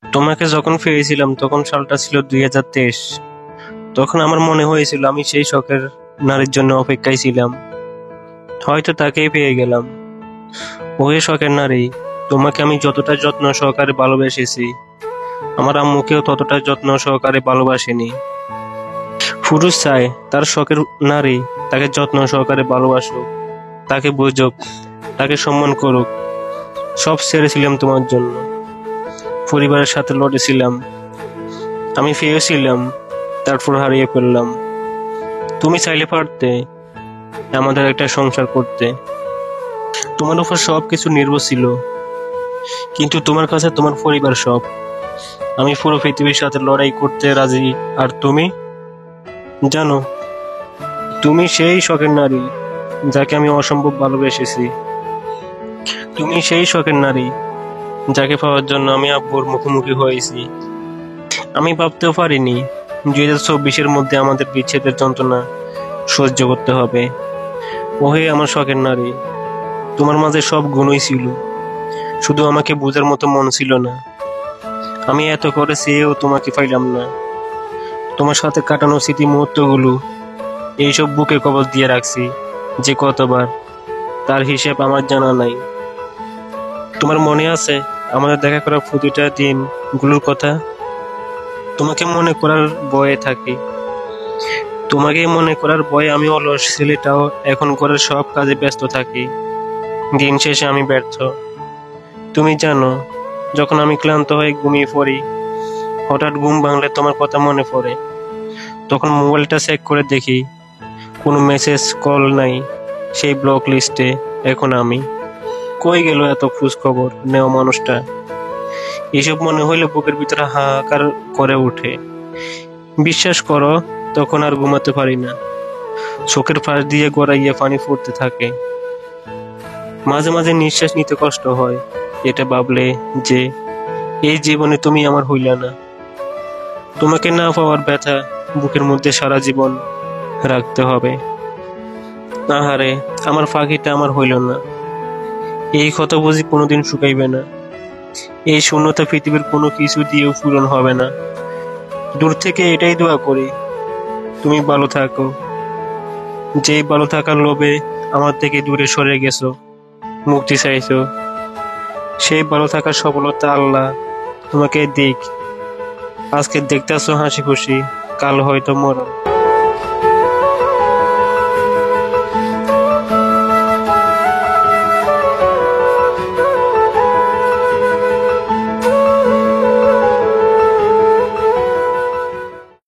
তোমাকে যখন পেয়েছিলাম তখন সালটা ছিল 2023। তখন আমার মনে হয়েছিল আমি সেই শখের নারীর জন্য অপেক্ষায় ছিলাম, হয়তো তাকেই পেয়ে গেলাম। ওহে শখের নারী, তোমাকে আমি যতটা যত্ন সহকারে ভালোবেসেছি, আমার আম্মুকেও ততটা যত্ন সহকারে ভালোবাসেনি। পুরুষ চায় তার শখের নারী তাকে যত্ন সহকারে ভালোবাসুক, তাকে বুঝুক, তাকে সম্মান করুক। সব ছেড়েছিলাম তোমার জন্য, পরিবারের সাথে লড়েছিলাম, আমি পেয়েছিলাম, তারপর হারিয়ে ফেললাম। তুমি চাইলে পারতে আমাদের একটা সংসার করতে, তোমার উপর সবকিছু নির্ভর ছিল, কিন্তু তোমার কাছে তোমার পরিবার সব। আমি পুরো পৃথিবীর সাথে লড়াই করতে রাজি, আর তুমি জানো, তুমি সেই শখের নারী যাকে আমি অসম্ভব ভালোবেসেছি। তুমি সেই শখের নারী যাকে পাওয়ার জন্য আমি আব্বুর মুখোমুখি হয়েছি। আমি ভাবতেও পারিনি 2024-এর মধ্যে আমাদের বিচ্ছেদের যন্ত্রণা সহ্য করতে হবে। ওহে আমার শখের নারী, তোমার মাঝে সব গুণই ছিল, শুধু আমাকে বোঝার মতো মন ছিল না। আমি এত করে চেয়েও তোমাকে পাইলাম না। তোমার সাথে কাটানো স্মৃতি মুহূর্তগুলো এইসব বুকে কবজ দিয়ে রাখছি যে কতবার, তার হিসেব আমার জানা নাই। তোমার মনে আছে আমাদের দেখা করা প্রতিটা দিনগুলোর কথা? তোমাকে মনে করার ভয়ে থাকি, তোমাকে মনে করার ভয়ে আমি অলস ছেলেটাও এখন ঘরের সব কাজে ব্যস্ত থাকি। দিন শেষে আমি ব্যর্থ। তুমি জানো, যখন আমি ক্লান্ত হয়ে ঘুমিয়ে পড়ি, হঠাৎ ঘুম ভাঙলে তোমার কথা মনে পড়ে। তখন মোবাইলটা চেক করে দেখি কোনো মেসেজ কল নাই, সেই ব্লক লিস্টে এখন আমি। কই গেল এত খোঁজ খবর নেওয়া মানুষটা? এসব মনে হইলে বুকের ভিতরে হাহাকার করে ওঠে। বিশ্বাস করো, তখন আর ঘুমাতে পারি না, চোখের পাশ দিয়ে গড়াইয়ে পানি পড়তে থাকে। মাঝে মাঝে নিঃশ্বাস নিতে কষ্ট হয় এটা ভাবলে যে এই জীবনে তুমি আমার হইলা না। তোমাকে না পাওয়ার ব্যথা বুকের মধ্যে সারা জীবন রাখতে হবে। আহারে, আমার পাখিটা আমার হইল না, এই কথা বুঝি কোনোদিন শুকাইবে না। এই শূন্যতা পৃথিবীর কোনো কিছু দিয়েও পূরণ হবে না। দূর থেকে এটাই দোয়া করি, তুমি ভালো থাকো। যেই ভালো থাকার লোভে আমার থেকে দূরে সরে গেছো, মুক্তি চাইছো, সেই ভালো থাকার সফলতা আল্লাহ তোমাকে দিক। আজকে দেখতেছো হাসি খুশি, কাল হয়তো মরণ।